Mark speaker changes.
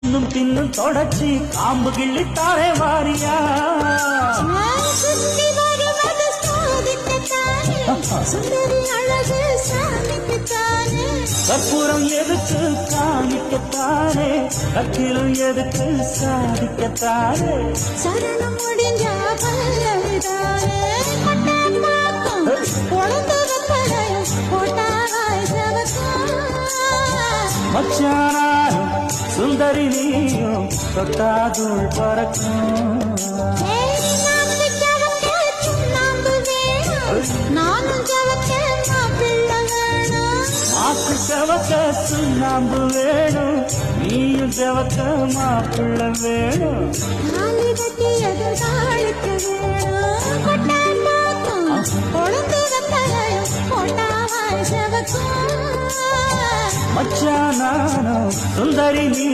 Speaker 1: இன்னும் பின்னும் தொடச்சி காம்பு கிள்ளித்தாரே வாரியா கற்பூரம் எதுக்கு காணிக்கத்தானே கத்திலும் எதுக்கு சாதிக்கத்தானே
Speaker 2: சரணம் முடிஞ்சா பல்லவிதானே
Speaker 1: மச்சானாரும் சுந்தரி நீயும் தொட்டாதுள் பறக்கும்
Speaker 2: நானும்
Speaker 1: மாக்கு செவக்க சுண்ணாம்பு வேணும் நீயும் செவக்க மாப்பிள்ள வேணும் மச்சானாரும் சுந்தரி நீ